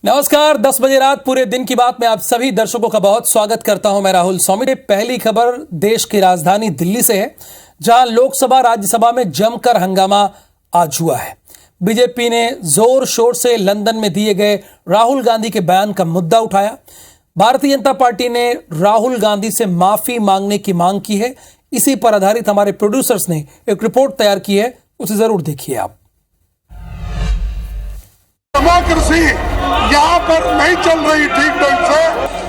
नमस्कार, 10 बजे रात पूरे दिन की बात में आप सभी दर्शकों का बहुत स्वागत करता हूं। मैं राहुल सौमिले। पहली खबर देश की राजधानी दिल्ली से है, जहां लोकसभा राज्यसभा में जमकर हंगामा आज हुआ है। बीजेपी ने जोर शोर से लंदन में दिए गए राहुल गांधी के बयान का मुद्दा उठाया। भारतीय जनता पार्टी ने राहुल गांधी से माफी मांगने की मांग की है। इसी पर आधारित हमारे प्रोड्यूसर्स ने एक रिपोर्ट तैयार की है, उसे जरूर देखिए आप। डेमोक्रेसी यहाँ पर नहीं चल रही ठीक ढंग से,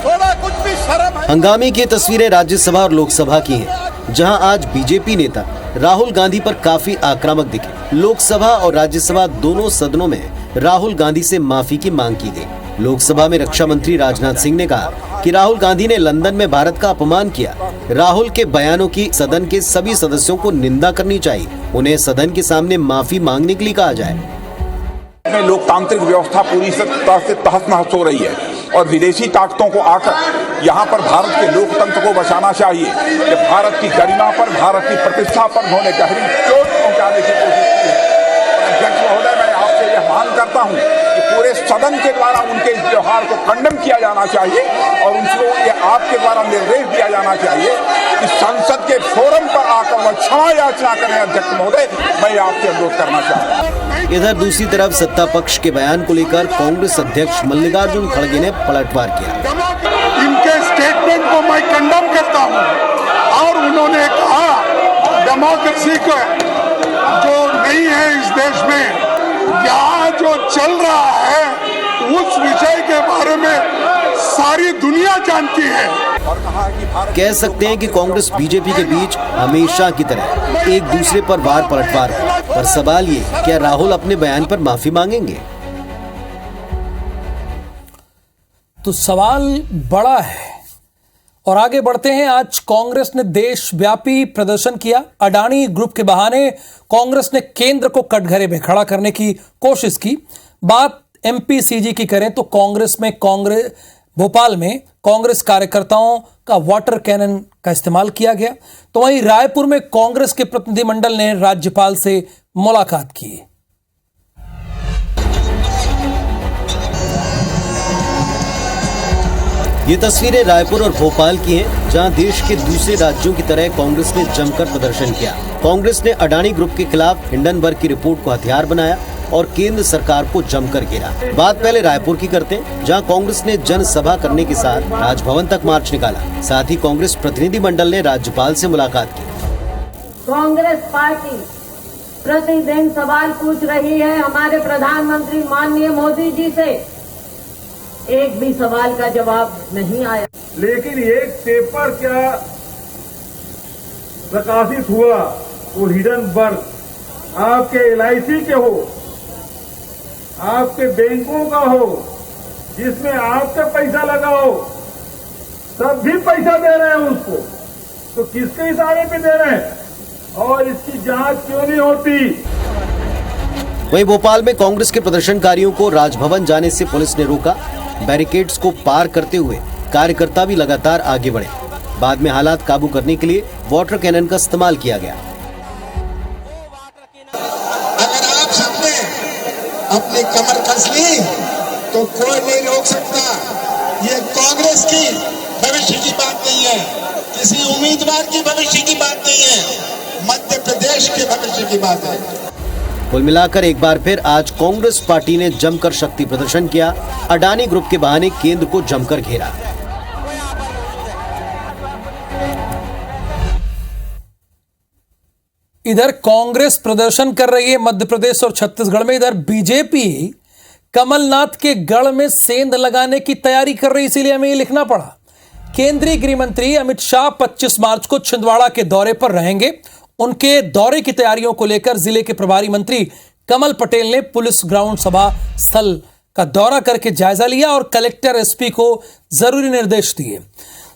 थोड़ा कुछ भी शर्म है। हंगामे की तस्वीरें राज्यसभा और लोकसभा की हैं, जहां आज बीजेपी नेता राहुल गांधी पर काफी आक्रामक दिखे। लोकसभा और राज्यसभा दोनों सदनों में राहुल गांधी से माफी की मांग की गई। लोकसभा में रक्षा मंत्री राजनाथ सिंह ने कहा कि राहुल गांधी ने लंदन में भारत का अपमान किया। राहुल के बयानों की सदन के सभी सदस्यों को निंदा करनी चाहिए। उन्हें सदन के सामने माफी मांगने के लिए कहा जाए। लोकतांत्रिक व्यवस्था पूरी तरह से तहस नहस हो रही है और विदेशी ताकतों को आकर यहाँ पर भारत के लोकतंत्र को बचाना चाहिए। कि भारत की गरिमा पर, भारत की प्रतिष्ठा पर उन्होंने गहरी चोट पहुंचाने की कोशिश की है। अध्यक्ष महोदय, मैं आपसे यह मांग करता हूँ कि पूरे सदन के द्वारा उनके इस व्यवहार को कंडम किया जाना चाहिए और उनको ये आपके द्वारा निर्देश दिया जाना चाहिए कि संसद के फोरम पर आकर वह क्षमा याचना करें। अध्यक्ष महोदय, मैं आपसे अनुरोध करना चाहता हूँ। इधर दूसरी तरफ सत्ता पक्ष के बयान को लेकर कांग्रेस अध्यक्ष मल्लिकार्जुन खड़गे ने पलटवार किया। इनके स्टेटमेंट को मैं कंडम करता हूं और उन्होंने कहा डेमोक्रेसी को जो नहीं है इस देश में, यहाँ जो चल रहा है उस विषय के बारे में सारी दुनिया जानती है। कह सकते हैं कि कांग्रेस बीजेपी के बीच हमेशा की तरह एक दूसरे पर वार पलटवार है। पर सवाल ये, क्या राहुल अपने बयान पर माफी मांगेंगे? तो सवाल बड़ा है और आगे बढ़ते हैं। आज कांग्रेस ने देशव्यापी प्रदर्शन किया। अडानी ग्रुप के बहाने कांग्रेस ने केंद्र को कटघरे में खड़ा करने की कोशिश की। बात एमपीसीजी की करें तो भोपाल में कांग्रेस कार्यकर्ताओं का वाटर कैनन का इस्तेमाल किया गया। तो वहीं रायपुर में कांग्रेस के प्रतिनिधिमंडल ने राज्यपाल से मुलाकात की। ये तस्वीरें रायपुर और भोपाल की हैं, जहां देश के दूसरे राज्यों की तरह कांग्रेस ने जमकर प्रदर्शन किया। कांग्रेस ने अडानी ग्रुप के खिलाफ हिंडनबर्ग की रिपोर्ट को हथियार बनाया और केंद्र सरकार को जमकर घेरा। बात पहले रायपुर की करते हैं, जहां कांग्रेस ने जनसभा करने के साथ राजभवन तक मार्च निकाला। साथ ही कांग्रेस प्रतिनिधि मंडल ने राज्यपाल से मुलाकात की। कांग्रेस पार्टी प्रतिदिन सवाल पूछ रही है हमारे प्रधानमंत्री माननीय मोदी जी से, एक भी सवाल का जवाब नहीं आया। लेकिन एक पेपर क्या प्रकाशित हुआ, वो हिंडनबर्ग आपके LIC के हो, आपके बैंकों का हो, जिसमें आपका पैसा लगा हो, सब भी पैसा दे रहे हैं उसको, तो किसके इशारे पे दे रहे हैं और इसकी जांच क्यों नहीं होती? वहीं भोपाल में कांग्रेस के प्रदर्शनकारियों को राजभवन जाने से पुलिस ने रोका। बैरिकेड्स को पार करते हुए कार्यकर्ता भी लगातार आगे बढ़े। बाद में हालात काबू करने के लिए वाटर कैनन का इस्तेमाल किया गया। अगर आप सबने अपनी कमर कस ली तो कोई नहीं रोक सकता। ये कांग्रेस की भविष्य की बात नहीं है, किसी उम्मीदवार की भविष्य की बात नहीं है, मध्य प्रदेश के भविष्य की बात है। कुल मिलाकर एक बार फिर आज कांग्रेस पार्टी ने जमकर शक्ति प्रदर्शन किया। अडानी ग्रुप के बहाने केंद्र को जमकर घेरा। इधर कांग्रेस प्रदर्शन कर रही है मध्य प्रदेश और छत्तीसगढ़ में। इधर बीजेपी कमलनाथ के गढ़ में सेंध लगाने की तैयारी कर रही, इसीलिए हमें ये लिखना पड़ा। केंद्रीय गृह मंत्री अमित शाह 25 मार्च को छिंदवाड़ा के दौरे पर रहेंगे। उनके दौरे की तैयारियों को लेकर जिले के प्रभारी मंत्री कमल पटेल ने पुलिस ग्राउंड सभा स्थल का दौरा करके जायजा लिया और कलेक्टर एसपी को जरूरी निर्देश दिए।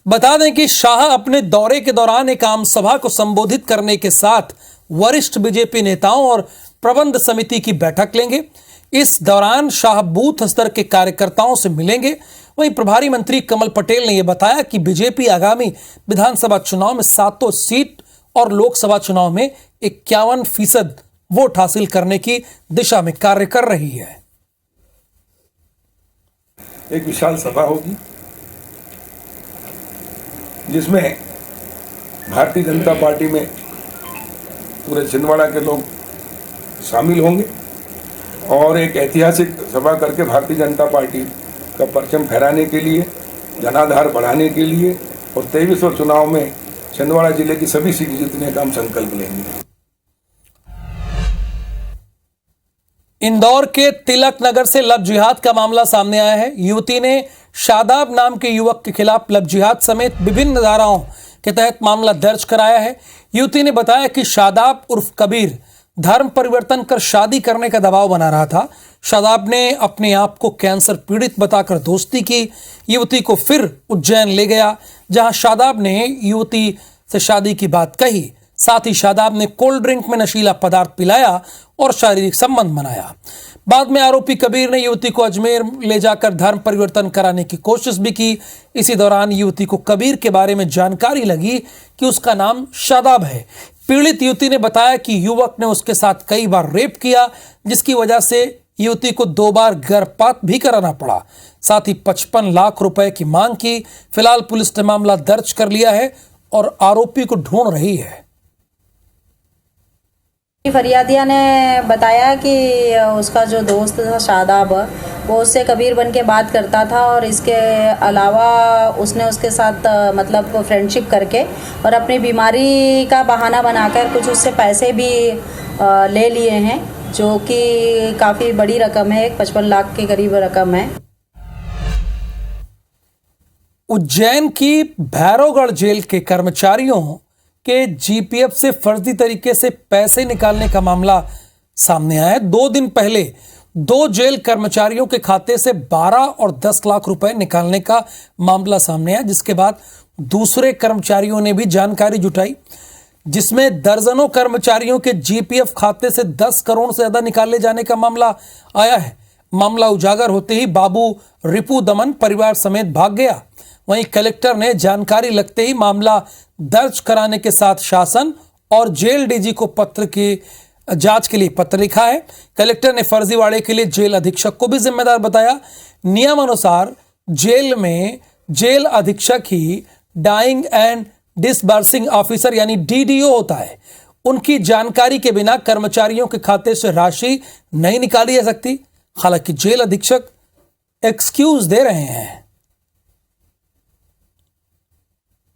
बता दें कि शाह अपने दौरे के दौरान एक आम सभा को संबोधित करने के साथ वरिष्ठ बीजेपी नेताओं और प्रबंध समिति की बैठक लेंगे। इस दौरान शाह बूथ स्तर के कार्यकर्ताओं से मिलेंगे। वहीं प्रभारी मंत्री कमल पटेल ने यह बताया कि बीजेपी आगामी विधानसभा चुनाव में 7 सीट और लोकसभा चुनाव में 51% वोट हासिल करने की दिशा में कार्य कर रही है। एक विशाल सभा होगी जिसमें भारतीय जनता पार्टी में पूरे छिंदवाड़ा के लोग शामिल होंगे और एक ऐतिहासिक सभा करके भारतीय जनता पार्टी का परचम फहराने के लिए, जनाधार बढ़ाने के लिए और 23वें चुनाव में छिंदवाड़ा जिले की सभी सीट जीतने का हम संकल्प लेंगे। इंदौर के तिलक नगर से लव जिहाद का मामला सामने आया है। युवती ने शादाब नाम के युवक के खिलाफ लव जिहाद समेत विभिन्न धाराओं के तहत मामला दर्ज कराया है। युवती ने बताया कि शादाब उर्फ कबीर धर्म परिवर्तन कर शादी करने का दबाव बना रहा था। शादाब ने अपने आप को कैंसर पीड़ित बताकर दोस्ती की। युवती को फिर उज्जैन ले गया, जहां शादाब ने युवती से शादी की बात कही। साथ ही शादाब ने कोल्ड ड्रिंक में नशीला पदार्थ पिलाया और शारीरिक संबंध बनाया। बाद में आरोपी कबीर ने युवती को अजमेर ले जाकर धर्म परिवर्तन कराने की कोशिश भी की। इसी दौरान युवती को कबीर के बारे में जानकारी लगी कि उसका नाम शादाब है। पीड़ित युवती ने बताया कि युवक ने उसके साथ कई बार रेप किया, जिसकी वजह से युवती को 2 बार गर्भपात भी कराना पड़ा। साथ ही 55 लाख रुपए की मांग की। फिलहाल पुलिस ने मामला दर्ज कर लिया है और आरोपी को ढूंढ रही है। फरियादिया ने बताया कि उसका जो दोस्त था शादाब, वो उससे कबीर बन के बात करता था और इसके अलावा उसने उसके साथ मतलब फ्रेंडशिप करके और अपनी बीमारी का बहाना बनाकर कुछ उससे पैसे भी ले लिए हैं, जो कि काफ़ी बड़ी रकम है, 55 लाख के करीब रकम है। उज्जैन की भैरवगढ़ जेल के कर्मचारियों के जीपीएफ से फर्जी तरीके से पैसे निकालने का मामला सामने आया है। 2 दिन पहले 2 जेल कर्मचारियों के खाते से 12 और 10 लाख रुपए निकालने का मामला सामने आया, जिसके बाद दूसरे कर्मचारियों ने भी जानकारी जुटाई, जिसमें दर्जनों कर्मचारियों के जीपीएफ खाते से 10 करोड़ से ज्यादा निकाले जाने का मामला आया है। मामला उजागर होते ही बाबू रिपू दमन परिवार समेत भाग गया। वहीं कलेक्टर ने जानकारी लगते ही मामला दर्ज कराने के साथ शासन और जेल डीजी को पत्र की जांच के लिए पत्र लिखा है। कलेक्टर ने फर्जीवाड़े के लिए जेल अधीक्षक को भी जिम्मेदार बताया। नियम अनुसार जेल में जेल अधीक्षक ही डाइंग एंड डिसबर्सिंग ऑफिसर यानी डीडीओ होता है। उनकी जानकारी के बिना कर्मचारियों के खाते से राशि नहीं निकाली जा सकती। हालांकि जेल अधीक्षक एक्सक्यूज दे रहे हैं।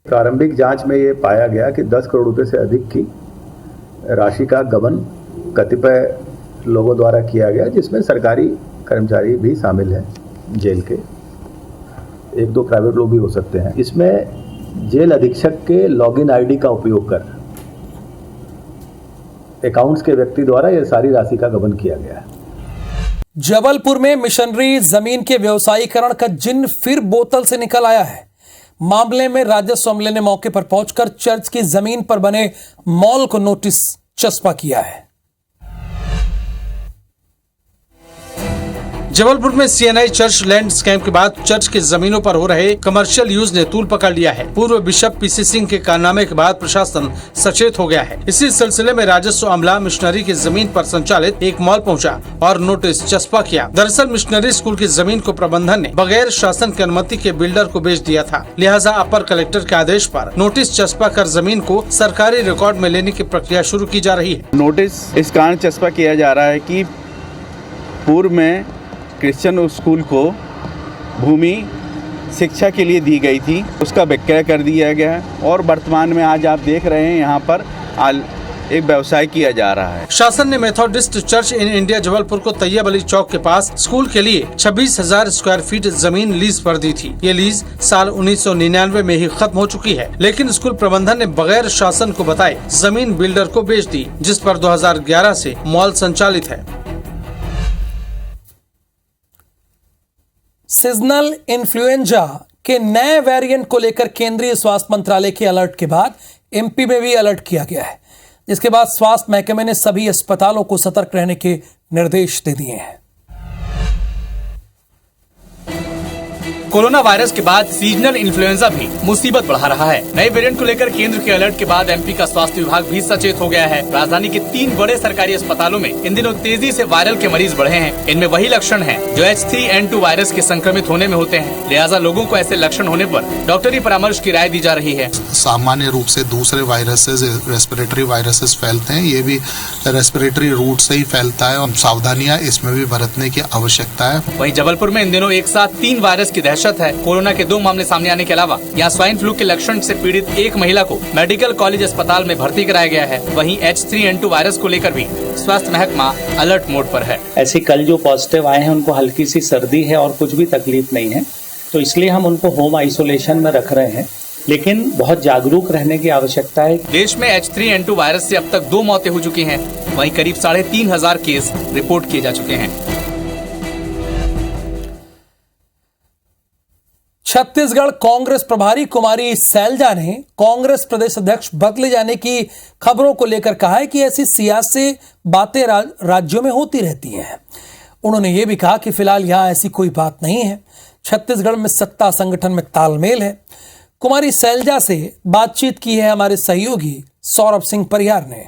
प्रारंभिक जांच में ये पाया गया कि 10 करोड़ रुपए से अधिक की राशि का गबन कतिपय लोगों द्वारा किया गया, जिसमें सरकारी कर्मचारी भी शामिल हैं, जेल के 1-2 प्राइवेट लोग भी हो सकते हैं। इसमें जेल अधीक्षक के लॉगिन आईडी का उपयोग कर अकाउंट्स के व्यक्ति द्वारा यह सारी राशि का गबन किया गया है। जबलपुर में मिशनरी जमीन के व्यवसायीकरण का जिन्न फिर बोतल से निकल आया है। मामले में राजस्व अमले ने मौके पर पहुंचकर चर्च की जमीन पर बने मॉल को नोटिस चस्पा किया है। जबलपुर में सीएनआई चर्च लैंड स्कैम के बाद चर्च की जमीनों पर हो रहे कमर्शियल यूज ने तूल पकड़ लिया है। पूर्व बिशप पीसी सिंह के कारनामे के बाद प्रशासन सचेत हो गया है। इसी सिलसिले में राजस्व अमला मिशनरी की जमीन पर संचालित एक मॉल पहुंचा और नोटिस चस्पा किया। दरअसल मिशनरी स्कूल की जमीन को प्रबंधन ने बगैर शासन की अनुमति के बिल्डर को बेच दिया था। लिहाजा अपर कलेक्टर के आदेश पर नोटिस चस्पा कर जमीन को सरकारी रिकॉर्ड में लेने की प्रक्रिया शुरू की जा रही है। नोटिस इस कारण चस्पा किया जा रहा है कि पूर्व में क्रिश्चियन स्कूल को भूमि शिक्षा के लिए दी गई थी, उसका विक्रय कर दिया गया है और वर्तमान में आज आप देख रहे हैं यहाँ पर एक व्यवसाय किया जा रहा है। शासन ने Methodist church in India Jabalpur को तैयब अली चौक के पास स्कूल के लिए 26,000 स्क्वायर फीट जमीन लीज पर दी थी। ये लीज साल 1999 में ही खत्म हो चुकी है, लेकिन स्कूल प्रबंधन ने बगैर शासन को बताए जमीन बिल्डर को बेच दी, जिस पर 2011 से मॉल संचालित है। सीजनल इन्फ्लुएंजा के नए वेरिएंट को लेकर केंद्रीय स्वास्थ्य मंत्रालय के अलर्ट के बाद एमपी में भी अलर्ट किया गया है, जिसके बाद स्वास्थ्य महकमे ने सभी अस्पतालों को सतर्क रहने के निर्देश दे दिए हैं। कोरोना वायरस के बाद सीजनल इन्फ्लुएंजा भी मुसीबत बढ़ा रहा है। नए वेरिएंट को लेकर केंद्र के अलर्ट के बाद एमपी का स्वास्थ्य विभाग भी सचेत हो गया है। राजधानी के 3 बड़े सरकारी अस्पतालों में इन दिनों तेजी से वायरल के मरीज बढ़े हैं। इनमें वही लक्षण हैं जो H3N2 वायरस के संक्रमित होने में होते हैं। लिहाजा लोगों को ऐसे लक्षण होने पर डॉक्टरी परामर्श की राय दी जा रही है। सामान्य रूप से दूसरे वायरसेस, रेस्पिरेटरी वायरसेस फैलते हैं, ये भी रेस्पिरेटरी रूट से ही फैलता है और सावधानियां इसमें भी बरतने की आवश्यकता है। वहीं जबलपुर में इन दिनों एक साथ 3 वायरस की दहशत है। कोरोना के 2 मामले सामने आने के अलावा यहाँ स्वाइन फ्लू के लक्षण से पीड़ित एक महिला को मेडिकल कॉलेज अस्पताल में भर्ती कराया गया है। वहीं H3N2 वायरस को लेकर भी स्वास्थ्य महकमा अलर्ट मोड पर है। ऐसे कल जो पॉजिटिव आए हैं उनको हल्की सी सर्दी है और कुछ भी तकलीफ नहीं है, तो इसलिए हम उनको होम आइसोलेशन में रख रहे हैं, लेकिन बहुत जागरूक रहने की आवश्यकता है। देश में H3N2 वायरस से अब तक 2 मौतें हो चुकी हैं। वहीं करीब 3,500 केस रिपोर्ट किए जा चुके हैं। छत्तीसगढ़ कांग्रेस प्रभारी कुमारी सैलजा ने कांग्रेस प्रदेश अध्यक्ष बदले जाने की खबरों को लेकर कहा है कि ऐसी सियासी बातें राज्यों में होती रहती हैं। उन्होंने ये भी कहा कि फिलहाल यहां ऐसी कोई बात नहीं है। छत्तीसगढ़ में सत्ता संगठन में तालमेल है। कुमारी सैलजा से बातचीत की है हमारे सहयोगी सौरभ सिंह परिहार ने।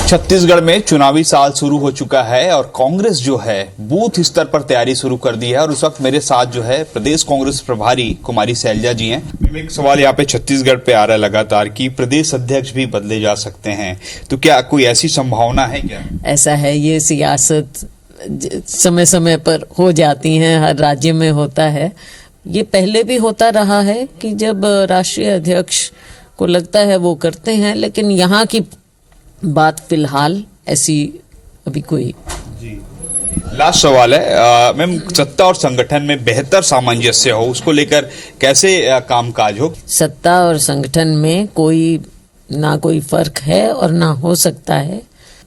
छत्तीसगढ़ में चुनावी साल शुरू हो चुका है और कांग्रेस जो है बूथ स्तर पर तैयारी शुरू कर दी है और उस वक्त मेरे साथ जो है प्रदेश कांग्रेस प्रभारी कुमारी सैलजा जी हैं। एक सवाल यहाँ पे छत्तीसगढ़ पे आ रहा है लगातार कि प्रदेश अध्यक्ष भी बदले जा सकते हैं, तो क्या कोई ऐसी संभावना है क्या? ऐसा है, ये सियासत समय समय पर हो जाती हैं, हर राज्य में होता है। ये पहले भी होता रहा है कि जब राष्ट्रीय अध्यक्ष को लगता है वो करते हैं, लेकिन यहाँ की बात फिलहाल ऐसी अभी कोई। जी, लास्ट सवाल है मैम, सत्ता और संगठन में बेहतर सामंजस्य हो उसको लेकर कैसे कामकाज हो? सत्ता और संगठन में कोई फर्क है और ना हो सकता है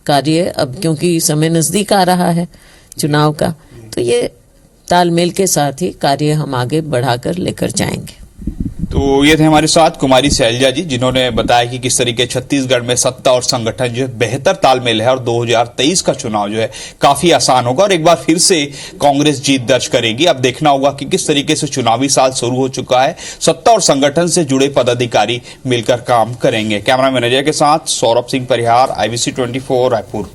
कार्य, अब क्योंकि समय नजदीक आ रहा है चुनाव का, तो ये तालमेल के साथ ही कार्य हम आगे बढ़ाकर लेकर जाएंगे। तो ये थे हमारे साथ कुमारी सैलजा जी, जिन्होंने बताया कि किस तरीके छत्तीसगढ़ में सत्ता और संगठन जो है बेहतर तालमेल है और 2023 का चुनाव जो है काफी आसान होगा और एक बार फिर से कांग्रेस जीत दर्ज करेगी। अब देखना होगा कि किस तरीके से चुनावी साल शुरू हो चुका है, सत्ता और संगठन से जुड़े पदाधिकारी मिलकर काम करेंगे। कैमरा मैनेजर के साथ सौरभ सिंह परिहार, IBC 24 रायपुर।